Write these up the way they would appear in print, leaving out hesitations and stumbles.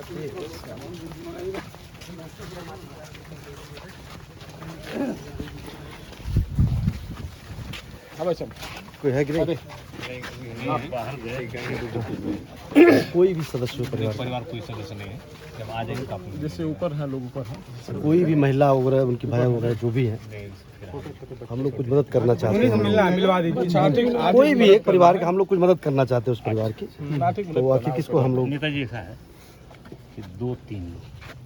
कोई है कि नहीं? कोई भी सदस्य परिवार कोई सदस्य नहीं है। जब आ जाएंगे तो जैसे ऊपर है, लोग ऊपर हैं, कोई भी महिला वगैरह, उनकी भाई वगैरह जो भी है, हम लोग कुछ मदद करना चाहते हैं। मिलवा दीजिए। कोई भी एक परिवार का हम लोग कुछ मदद करना चाहते हैं उस परिवार की। तो आखिर किसको हम लोग, नेताजी ऐसा है कि 2-3 लोग,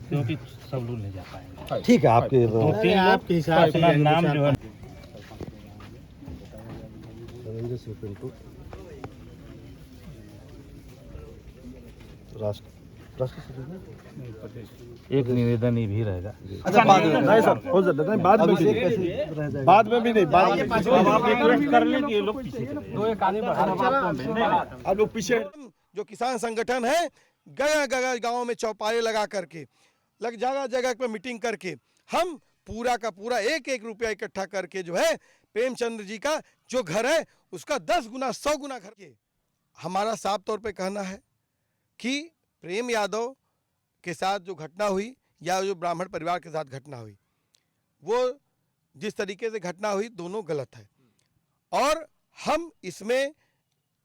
क्योंकि सब लोग नहीं जा पाएंगे। ठीक है आपके 2-3 आपके हिसाब से नाम जो है एक निवेदन ही भी रहेगा। अच्छा, बाद में नहीं सर, हो जाता है, बाद में भी नहीं, बाद में भी नहीं, बाद में आप रिक्वेस्ट कर लें कि ये लोग पीछे आप लोग पीछे। जो किसान संगठन है, गया गांव में चौपाले लगा करके, जगह जगह पर मीटिंग करके, हम पूरा का पूरा एक एक रुपया इकट्ठा करके जो है प्रेमचंद्र जी का जो घर है उसका 10 गुना 100 गुना घर के। हमारा साफ तौर पे कहना है कि प्रेम यादव के साथ जो घटना हुई या जो ब्राह्मण परिवार के साथ घटना हुई, वो जिस तरीके से घटना हुई दोनों गलत है। और हम इसमें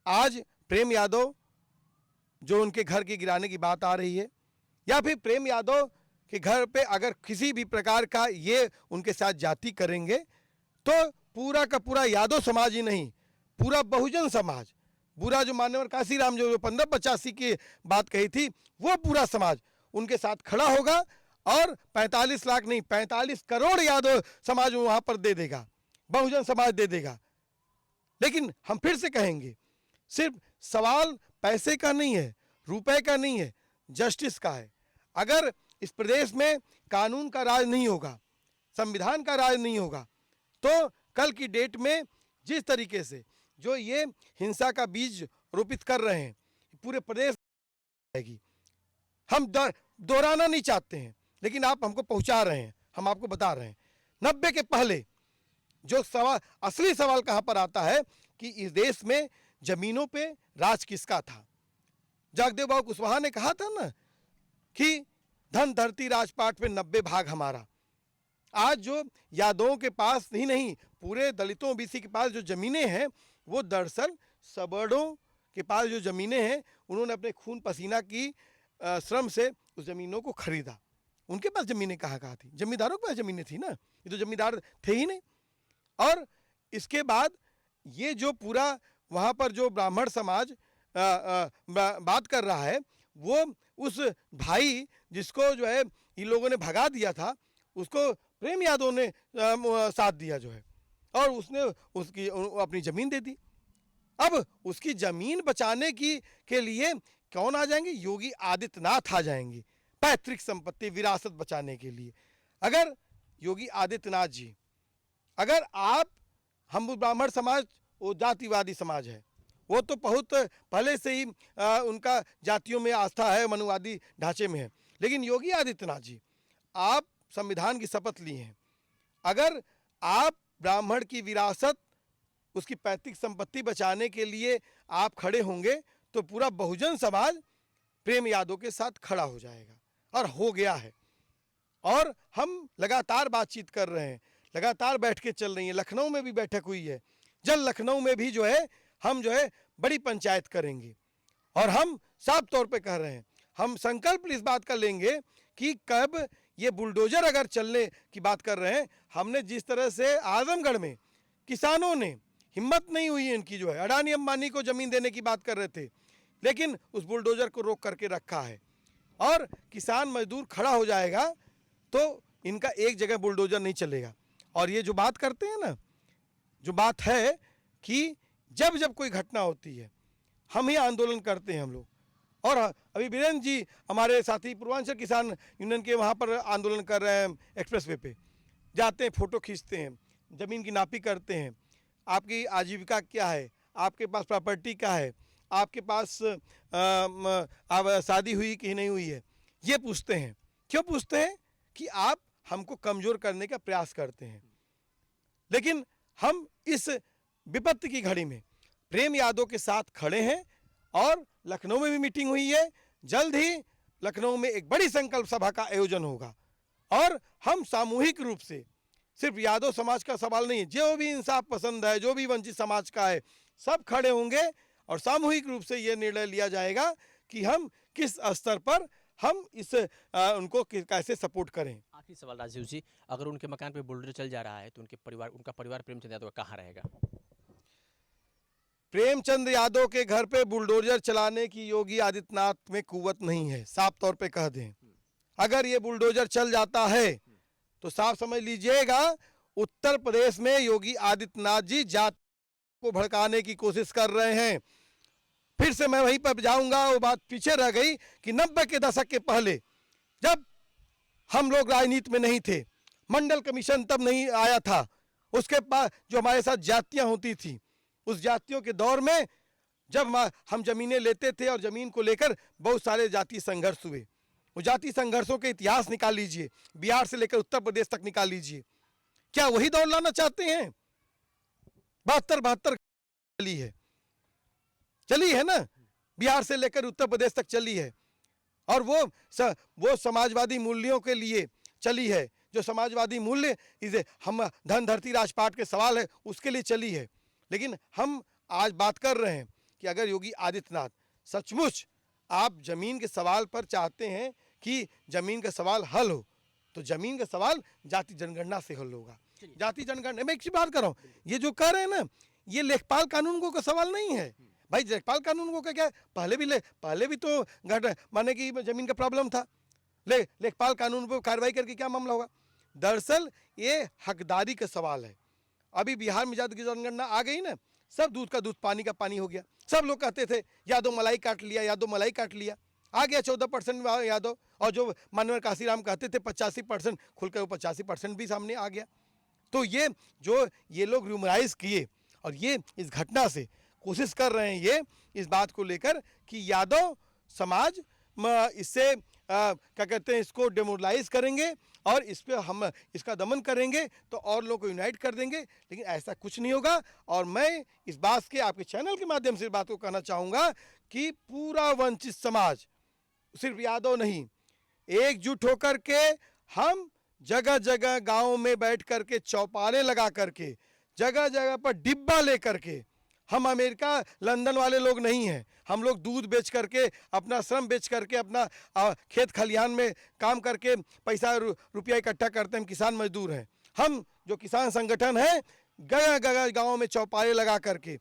आज प्रेम यादव जो उनके घर की गिराने की बात आ रही है, या फिर प्रेम यादव के घर पे अगर किसी भी प्रकार का ये उनके साथ जाति करेंगे तो पूरा का पूरा यादव समाज ही नहीं, पूरा बहुजन समाज, पूरा जो मान्यवर काशीराम जो 1585 की बात कही थी, वो पूरा समाज उनके साथ खड़ा होगा और 45 लाख नहीं 45 करोड़ यादव समाज वहां पर दे देगा, बहुजन समाज दे देगा। लेकिन हम फिर से कहेंगे, सिर्फ सवाल पैसे का नहीं है, रुपए का नहीं है, जस्टिस का है। अगर इस प्रदेश में कानून का राज नहीं होगा, संविधान का राज नहीं होगा, तो कल की डेट में जिस तरीके से जो ये हिंसा का बीज रोपित कर रहे हैं पूरे प्रदेश आएगी। हम दोहराना नहीं चाहते हैं, लेकिन आप हमको पहुंचा रहे हैं, हम आपको बता रहे हैं। 90 के पहले जो सवाल, असली सवाल कहां पर आता है कि इस देश में जमीनों पे राज किसका था। जगदेव बाबू कुशवाहा ने कहा था ना कि धन धरती राजपाट पे 90 भाग हमारा। आज जो यादवों के पास ही नहीं, पूरे दलितों ओबीसी के पास जो जमीनें हैं, वो दरअसल सबर्णों के पास जो जमीनें हैं, उन्होंने अपने खून पसीना की श्रम से उस जमीनों को खरीदा। उनके पास जमीनें कहाँ थी, जमींदारों के पास जमीनें थी ना, ये तो जमींदार थे ही नहीं। और इसके बाद ये जो पूरा वहाँ पर जो ब्राह्मण समाज बात कर रहा है, वो उस भाई जिसको जो है इन लोगों ने भगा दिया था, उसको प्रेम यादव ने साथ दिया जो है, और उसने उसकी अपनी जमीन दे दी। अब उसकी जमीन बचाने के लिए कौन आ जाएंगे? योगी आदित्यनाथ आ जाएंगे, पैतृक संपत्ति विरासत बचाने के लिए। अगर योगी आदित्यनाथ जी, अगर आप, हम ब्राह्मण समाज वो जातिवादी समाज है, वो तो बहुत पहले से ही उनका जातियों में आस्था है, मनुवादी ढांचे में है। लेकिन योगी आदित्यनाथ जी, आप संविधान की शपथ ली हैं, अगर आप ब्राह्मण की विरासत, उसकी पैतृक संपत्ति बचाने के लिए आप खड़े होंगे, तो पूरा बहुजन समाज प्रेम यादव के साथ खड़ा हो जाएगा, और हो गया है। और हम लगातार बातचीत कर रहे हैं, लगातार बैठ के चल रही है। लखनऊ में भी बैठक हुई है, जल लखनऊ में भी जो है हम जो है बड़ी पंचायत करेंगे। और हम साफ तौर पे कह रहे हैं, हम संकल्प इस बात का लेंगे कि कब ये बुलडोजर अगर चलने की बात कर रहे हैं, हमने जिस तरह से आजमगढ़ में किसानों ने हिम्मत नहीं हुई इनकी, जो है अडानी अंबानी को जमीन देने की बात कर रहे थे, लेकिन उस बुलडोजर को रोक करके रखा है। और किसान मजदूर खड़ा हो जाएगा तो इनका एक जगह बुलडोजर नहीं चलेगा। और ये जो बात करते हैं ना, जो बात है कि जब जब कोई घटना होती है हम ही आंदोलन करते हैं हम लोग। और अभी वीरेंद्र जी हमारे साथी पूर्वांचल किसान यूनियन के वहाँ पर आंदोलन कर रहे हैं, एक्सप्रेस वे पे जाते हैं, फ़ोटो खींचते हैं, ज़मीन की नापी करते हैं, आपकी आजीविका क्या है, आपके पास प्रॉपर्टी क्या है, आपके पास शादी हुई कि नहीं हुई है, ये पूछते हैं। क्यों पूछते हैं? कि आप हमको कमज़ोर करने का प्रयास करते हैं। लेकिन हम इस विपत्ति की घड़ी में प्रेम यादव के साथ खड़े हैं, और लखनऊ में भी मीटिंग हुई है, जल्द ही लखनऊ में एक बड़ी संकल्प सभा का आयोजन होगा और हम सामूहिक रूप से, सिर्फ यादव समाज का सवाल नहीं है, जो भी इंसाफ पसंद है, जो भी वंचित समाज का है, सब खड़े होंगे और सामूहिक रूप से ये निर्णय लिया जाएगा कि हम किस स्तर पर हम इस उनको कैसे सपोर्ट करें। आखिरी सवाल राजीव जी, अगर उनके मकान पे बुलडोजर चल जा रहा है तो उनका परिवार प्रेमचंद यादव कहाँ रहेगा? प्रेमचंद यादव के घर पे बुलडोजर चलाने की योगी आदित्यनाथ में कुव्वत नहीं है, साफ तौर पे कह दें। अगर ये बुलडोजर चल जाता है तो साफ समझ लीजिएगा उत्तर प्रदेश में योगी आदित्यनाथ जी जाति को भड़काने की कोशिश कर रहे हैं। फिर से मैं वहीं पर जाऊंगा, वो बात पीछे रह गई कि 90 के दशक के पहले जब हम लोग राजनीति में नहीं थे, मंडल कमीशन तब नहीं आया था, उसके बाद जो हमारे साथ जातियां होती थी, उस जातियों के दौर में जब हम जमीनें लेते थे और जमीन को लेकर बहुत सारे जातीय संघर्ष हुए। वो जातीय संघर्षों के इतिहास निकाल लीजिए, बिहार से लेकर उत्तर प्रदेश तक निकाल लीजिए। क्या वही दौर लाना चाहते हैं? 72 चली है ना, बिहार से लेकर उत्तर प्रदेश तक चली है और वो समाजवादी मूल्यों के लिए चली है। जो समाजवादी मूल्य इसे हम धन धरती राजपाट के सवाल है उसके लिए चली है। लेकिन हम आज बात कर रहे हैं कि अगर योगी आदित्यनाथ सचमुच आप जमीन के सवाल पर चाहते हैं कि जमीन का सवाल हल हो, तो जमीन का सवाल जाति जनगणना से हल होगा। जाति जनगणना, मैं एक बात कर रहा हूँ, ये जो कर रहे हैं ना, ये लेखपाल कानून का सवाल नहीं है भाई। लेखपाल कानून को क्या, पहले भी तो माने कि जमीन का प्रॉब्लम था, लेखपाल कानून पर कार्रवाई करके क्या मामला होगा? दरअसल ये हकदारी का सवाल है। अभी बिहार में जाति की जनगणना आ गई ना, सब दूध का दूध पानी का पानी हो गया। सब लोग कहते थे यादव मलाई काट लिया, यादव मलाई काट लिया, आ गया 14% यादव, और जो मानवर काशीराम कहते थे 85% खुलकर वो 85% भी सामने आ गया। तो ये लोग ह्यूमराइज किए और ये इस घटना से कोशिश कर रहे हैं ये इस बात को लेकर कि यादव समाज इससे क्या कहते हैं, इसको डेमोरलाइज करेंगे और इस पर हम इसका दमन करेंगे तो और लोगों को यूनाइट कर देंगे। लेकिन ऐसा कुछ नहीं होगा। और मैं इस बात के आपके चैनल के माध्यम से इस बात को कहना चाहूँगा कि पूरा वंचित समाज, सिर्फ यादव नहीं, एकजुट होकर के हम जगह जगह गाँव में बैठ करके चौपाले लगा करके, जगह जगह पर डिब्बा ले करके, हम अमेरिका लंदन वाले लोग नहीं हैं। हम लोग दूध बेच करके, अपना श्रम बेच करके, अपना खेत खलिहान में काम करके पैसा रुपया इकट्ठा करते हैं। हम किसान मजदूर हैं। हम जो किसान संगठन है, जगह जगह गाँव में चौपाले लगा करके,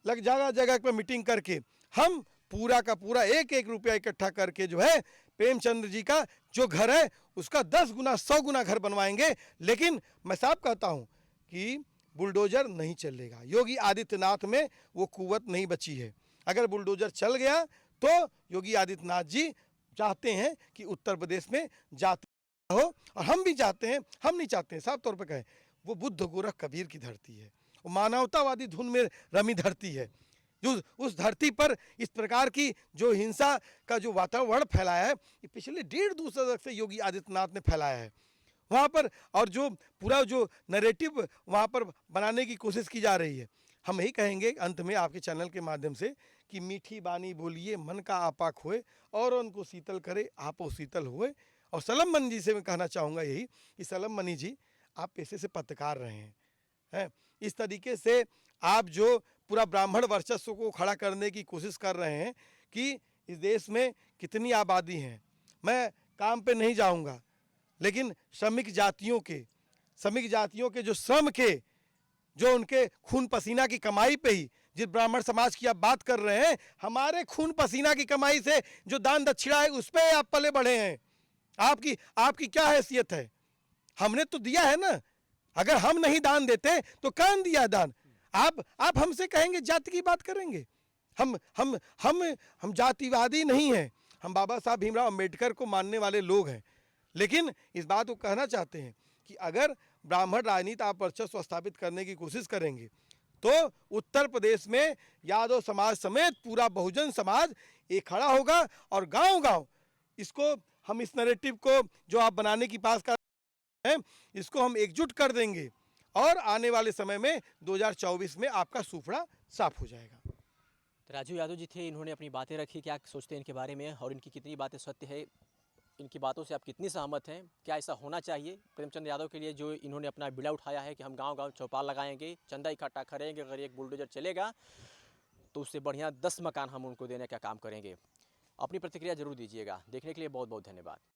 जगह जगह पर मीटिंग करके, हम पूरा का पूरा एक एक रुपया इकट्ठा करके जो है प्रेमचंद्र जी का जो घर है उसका 10 गुना 100 गुना घर बनवाएंगे। लेकिन मैं साफ कहता हूँ कि बुलडोजर नहीं चलेगा। योगी आदित्यनाथ में वो कुव्वत नहीं बची है। अगर बुलडोजर चल गया तो योगी आदित्यनाथ जी चाहते हैं कि उत्तर प्रदेश में जाति हो, और हम भी चाहते हैं, हम नहीं चाहते हैं, साफ तौर पर कहें, वो बुद्ध गोरख कबीर की धरती है, वो मानवतावादी धुन में रमी धरती है। जो उस धरती पर इस प्रकार की जो हिंसा का जो वातावरण फैलाया है, ये पिछले 1.5-2 दशक से योगी आदित्यनाथ ने फैलाया है वहाँ पर, और जो पूरा जो नैरेटिव वहाँ पर बनाने की कोशिश की जा रही है। हम यही कहेंगे अंत में आपके चैनल के माध्यम से कि मीठी बानी बोलिए, मन का आपा खोए, और उनको शीतल करे आपो शीतल हुए। और सलम मनी जी से मैं कहना चाहूँगा यही कि सलम मनी जी, आप पेशे से पत्रकार रहे हैं, इस तरीके से आप जो पूरा ब्राह्मण वर्चस्व को खड़ा करने की कोशिश कर रहे हैं कि इस देश में कितनी आबादी है। मैं काम पे नहीं जाऊंगा, लेकिन श्रमिक जातियों के जो श्रम के, जो उनके खून पसीना की कमाई पे ही, जिस ब्राह्मण समाज की आप बात कर रहे हैं, हमारे खून पसीना की कमाई से जो दान दक्षिणा है उस पर आप पले बढ़े हैं। आपकी क्या हैसियत है? हमने तो दिया है ना। अगर हम नहीं दान देते तो कौन दिया दान? आप हमसे कहेंगे जाति की बात करेंगे। हम जातिवादी नहीं हैं। हम बाबा साहब भीमराव अंबेडकर को मानने वाले लोग हैं। लेकिन इस बात को कहना चाहते हैं कि अगर ब्राह्मण राजनीति आप वर्चस्व स्थापित करने की कोशिश करेंगे तो उत्तर प्रदेश में यादव समाज समेत पूरा बहुजन समाज एक खड़ा होगा, और गांव-गांव इसको हम इस नैरेटिव को जो आप बनाने की बात कर रहे हैं, इसको हम एकजुट कर देंगे और आने वाले समय में 2024 में आपका सूफड़ा साफ हो जाएगा। तो राजू यादव जी थे, इन्होंने अपनी बातें रखी। क्या सोचते हैं इनके बारे में और इनकी कितनी बातें सत्य है, इनकी बातों से आप कितनी सहमत हैं? क्या ऐसा होना चाहिए प्रेमचंद यादव के लिए, जो इन्होंने अपना बीड़ा उठाया है कि हम गांव-गांव चौपाल लगाएंगे, चंदा इकट्ठा करेंगे, अगर एक बुलडोजर चलेगा तो उससे बढ़िया 10 मकान हम उनको देने का काम करेंगे। अपनी प्रतिक्रिया जरूर दीजिएगा। देखने के लिए बहुत बहुत धन्यवाद।